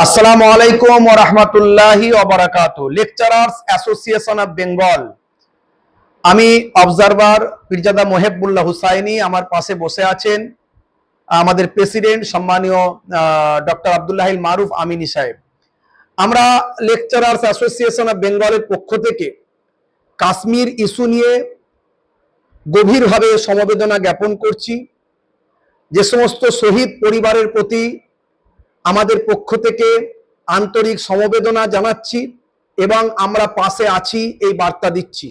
আসসালামু আলাইকুম ওয়া রাহমাতুল্লাহি ওয়া বারাকাতুহু। Lecturers association of Bengal. আমি অবজারভার পীরজাদা মোহেবুল্লাহ হুসাইনি। আমার পাশে বসে আছেন আমাদের প্রেসিডেন্ট সম্মানীয় ডক্টর আব্দুল্লাহিল মারুফ আমিনী সাহেব। আমরা লেকচারার্স অ্যাসোসিয়েশন অফ বেঙ্গলের পক্ষ থেকে কাশ্মীর ইস্যু নিয়ে গভীরভাবে সমবেদনা জ্ঞাপন করছি। যে সমস্ত শহীদ পরিবারের প্রতি আমাদের পক্ষ থেকে আন্তরিক সমবেদনা জানাচ্ছি এবং আমরা পাশে আছি এই বার্তা দিচ্ছি।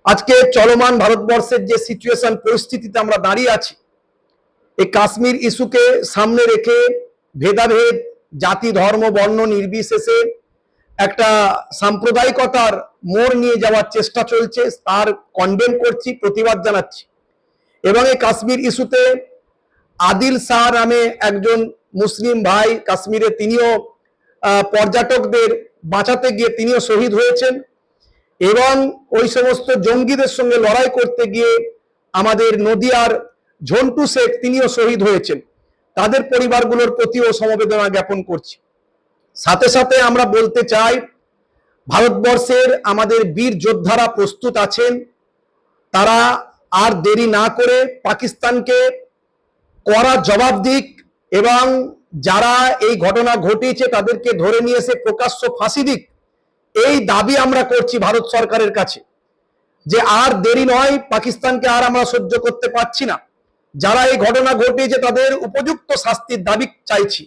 আজকে চলমান ভারতবর্ষের যে সিচুয়েশন পরিস্থিতিতে আমরা দাঁড়িয়ে আছি, এই কাশ্মীর ইস্যুকে সামনে রেখে ভেদাভেদ, জাতি, ধর্ম, বর্ণ নির্বিশেষে একটা সাম্প্রদায়িকতার মোড় নিয়ে যাওয়ার চেষ্টা চলছে, তার কন্ডেম করছি, প্রতিবাদ জানাচ্ছি। এবং এই কাশ্মীর ইস্যুতে আদিল শাহ নামে একজন মুসলিম ভাই কাশ্মীরে, তিনিও পর্যটকদের বাঁচাতে গিয়ে তিনিও শহীদ হয়েছেন এবং ওই সমস্ত জঙ্গিদের সঙ্গে লড়াই করতে গিয়ে আমাদের নদিয়ার ঝন্টু শেখ তিনিও শহীদ হয়েছেন। তাদের পরিবারগুলোর প্রতিও সমবেদনা জ্ঞাপন করছি। সাথে সাথে আমরা বলতে চাই, ভারতবর্ষের আমাদের বীর যোদ্ধারা প্রস্তুত আছেন। তারা আর দেরি না করে পাকিস্তানকে কড়া জবাব দিক এবং যারা এই ঘটনা ঘটিয়েছে তাদেরকে ধরে নিয়ে এসে প্রকাশ্য ফাঁসি দিক, এই দাবি আমরা করছি ভারত সরকারের কাছে। যে আর দেরি নয়, পাকিস্তানকে আর আমরা সহ্য করতে পারছি না। যারা এই ঘটনা ঘটিয়েছে তাদের উপযুক্ত শাস্তির দাবি চাইছি।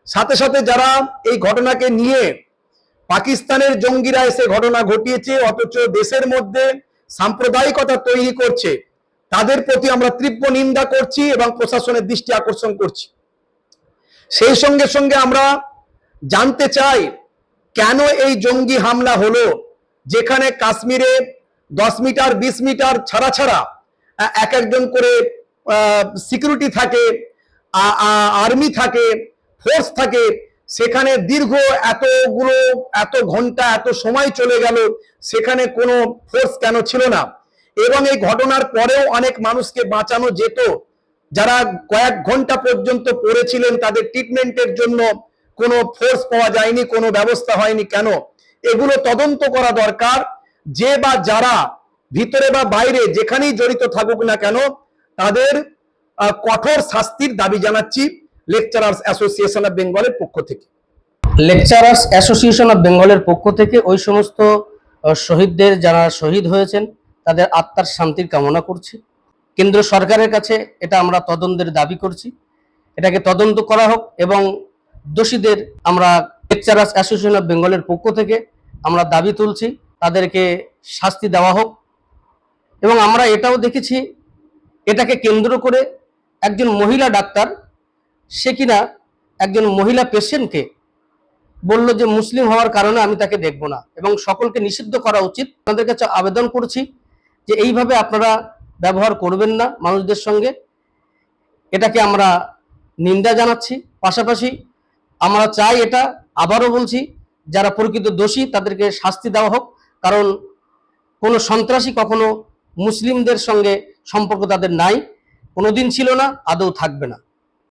সাথে সাথে যারা এই ঘটনাকে নিয়ে, পাকিস্তানের জঙ্গিরা এসে ঘটনা ঘটিয়েছে অথচ দেশের মধ্যে সাম্প্রদায়িকতা তৈরি করছে, তাদের প্রতি আমরা তীব্র নিন্দা করছি এবং প্রশাসনের দৃষ্টি আকর্ষণ করছি। সেই সঙ্গে সঙ্গে আমরা জানতে চাই, কেন এই জঙ্গি হামলা হলো, যেখানে কাশ্মীরে 10 মিটার 20 মিটার ছাড়া ছাড়া এক একজন করে সিকিউরিটি থাকে, আর্মি থাকে, ফোর্স থাকে, সেখানে দীর্ঘ এত ঘন্টা এত সময় চলে গেল, সেখানে কোনো ফোর্স কেন ছিল না? এবং এই ঘটনার পরেও অনেক মানুষকে বাঁচানো যেত, যারা কয়েক ঘন্টা পর্যন্ত পড়েছিলেন, তাদের ট্রিটমেন্টের জন্য কোনো ফোর্স পাওয়া যায়নি, কোনো ব্যবস্থা হয়নি কেন? এগুলো তদন্ত করা দরকার। যে বা যারা ভিতরে বা বাইরে যেখানেই জড়িত থাকুক না কেন, তাদের কঠোর শাস্তির দাবি জানাচ্ছি লেকচারার্স অ্যাসোসিয়েশন অফ বেঙ্গলের পক্ষ থেকে। লেকচারার্স অ্যাসোসিয়েশন অফ বেঙ্গলের পক্ষ থেকে ওই সমস্ত শহীদদের যারা শহীদ হয়েছেন তাদের আত্মার শান্তির কামনা করছি। কেন্দ্র সরকারের কাছে এটা আমরা তদন্তের দাবি করছি, এটাকে তদন্ত করা হোক এবং দোষীদের আমরা লেকচারার্স অ্যাসোসিয়েশন অফ বেঙ্গলের পক্ষ থেকে আমরা দাবি তুলছি, তাদেরকে শাস্তি দেওয়া হোক। এবং আমরা এটাও দেখেছি, এটাকে কেন্দ্র করে একজন মহিলা ডাক্তার, সে কিনা একজন মহিলা পেশেন্টকে বলল যে মুসলিম হওয়ার কারণে আমি তাকে দেখব না, এবং সকলকে নিষিদ্ধ করা উচিত। আপনাদের কাছে আবেদন করছি যে এইভাবে আপনারা ব্যবহার করবেন না মানুষদের সঙ্গে, এটাকে আমরা নিন্দা জানাচ্ছি। পাশাপাশি আমরা চাই, এটা আবারও বলছি, যারা প্রকৃত দোষী তাদেরকে শাস্তি দেওয়া হোক, কারণ কোনো সন্ত্রাসী কখনো মুসলিমদের সঙ্গে সম্পর্ক তাদের নাই, কোনোদিন ছিল না, আদৌ থাকবে না।